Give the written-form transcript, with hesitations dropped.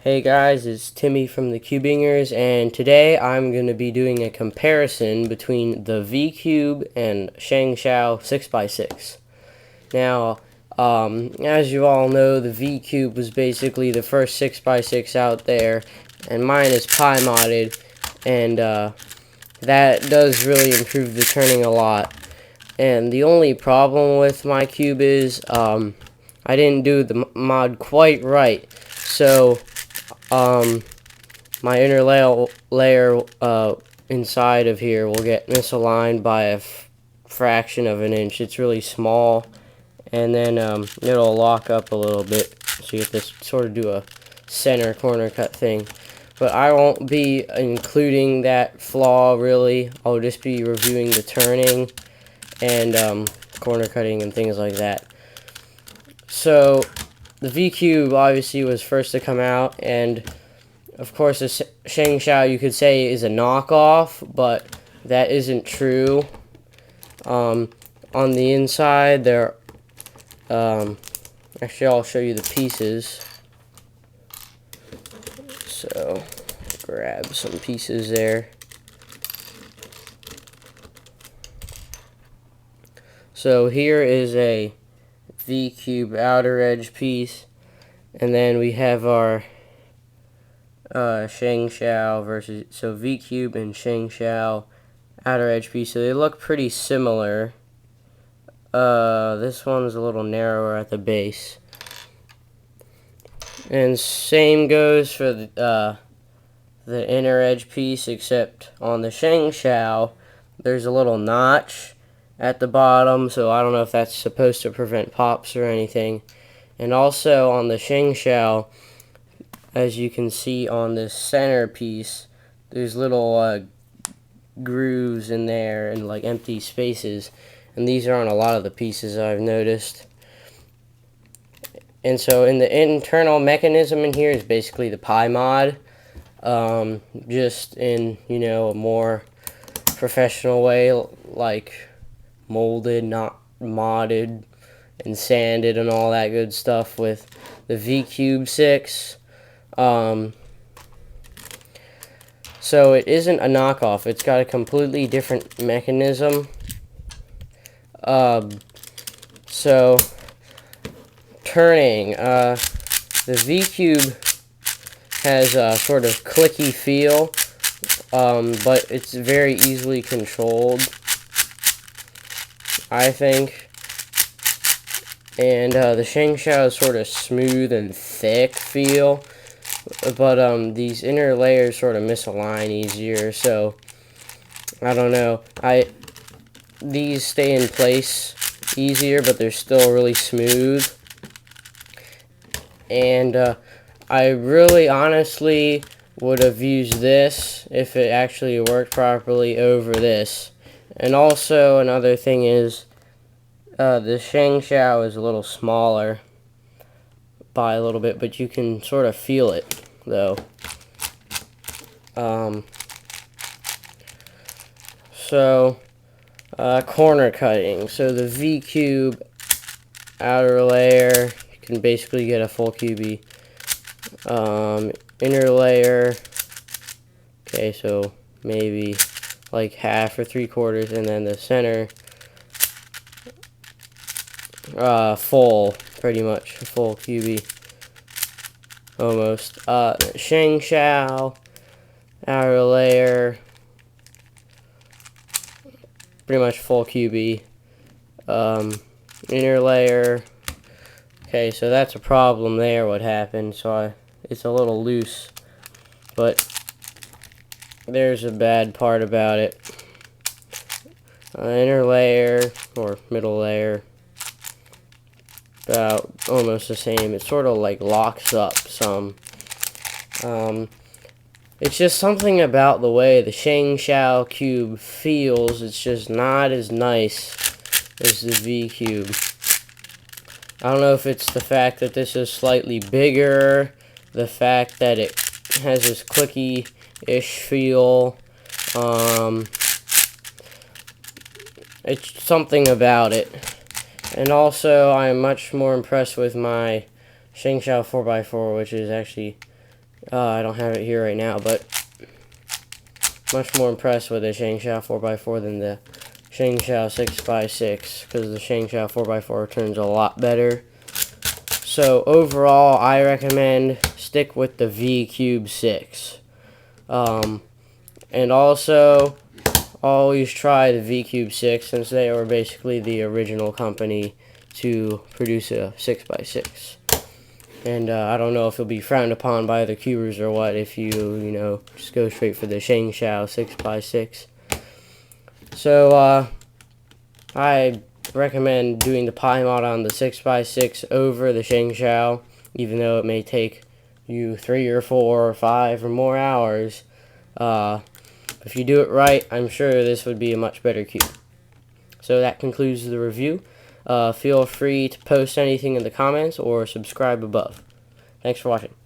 Hey guys, it's Timmy from the Cubingers, and today I'm going to be doing a comparison between the V-Cube and ShenShou 6x6. Now, as you all know, the V-Cube was basically the first 6x6 out there, and mine is pie modded, and that does really improve the turning a lot. And the only problem with my cube is I didn't do the mod quite right, so my inner layer inside of here will get misaligned by a fraction of an inch. It's really small, and then it'll lock up a little bit, so you have to sort of do a center corner cut thing. But I won't be including that flaw really. I'll just be reviewing the turning and corner cutting and things like that. So the V-Cube obviously was first to come out, and of course the ShenShou you could say is a knockoff, but that isn't true. On the inside there, actually I'll show you the pieces. So grab some pieces there. So here is a V-Cube outer edge piece, and then we have our ShenShou versus, so V-Cube and ShenShou outer edge piece. So they look pretty similar. This one's a little narrower at the base, and same goes for the inner edge piece, except on the ShenShou there's a little notch at the bottom, so I don't know if that's supposed to prevent pops or anything. And also on the ShenShou, as you can see on this center piece, there's little grooves in there and like empty spaces, and these are on a lot of the pieces I've noticed. And so in the internal mechanism in here is basically the pie mod, just in, you know, a more professional way, like molded, not modded and sanded and all that good stuff with the V-Cube 6. So it isn't a knockoff. It's got a completely different mechanism. So turning, the V-Cube has a sort of clicky feel, but it's very easily controlled, I think. And the ShenShou is sort of smooth and thick feel, but these inner layers sort of misalign easier, so I don't know. These stay in place easier, but they're still really smooth. And I really honestly would have used this if it actually worked properly over this. And also another thing is the ShenShou is a little smaller by a little bit, but you can sort of feel it though. Corner cutting. So the V-Cube outer layer, you can basically get a full QB. Inner layer, okay, so maybe like half or 3/4, and then the center, full, pretty much full QB, almost. ShenShou outer layer, pretty much full QB. Inner layer, okay, so that's a problem there. What happened? So it's a little loose, but there's a bad part about it. Inner layer or middle layer, about almost the same. It sort of like locks up some. It's just something about the way the ShenShou cube feels. It's just not as nice as the V-Cube. I don't know if it's the fact that this is slightly bigger, the fact that it has this clicky-ish feel. It's something about it. And also, I'm much more impressed with my ShenShou 4x4, which is actually I don't have it here right now, but much more impressed with the ShenShou 4x4 than the ShenShou 6x6, because the ShenShou 4x4 turns a lot better. So overall, I recommend stick with the V Cube 6. And also, always try the V Cube 6, since they were basically the original company to produce a 6x6. And I don't know if it'll be frowned upon by other cubers or what if you just go straight for the ShenShou 6x6. So I recommend doing the pie mod on the 6x6 over the ShenShou, even though it may take you 3 or 4 or 5 or more hours. If you do it right, I'm sure this would be a much better cube. So that concludes the review. Feel free to post anything in the comments or subscribe above. Thanks for watching.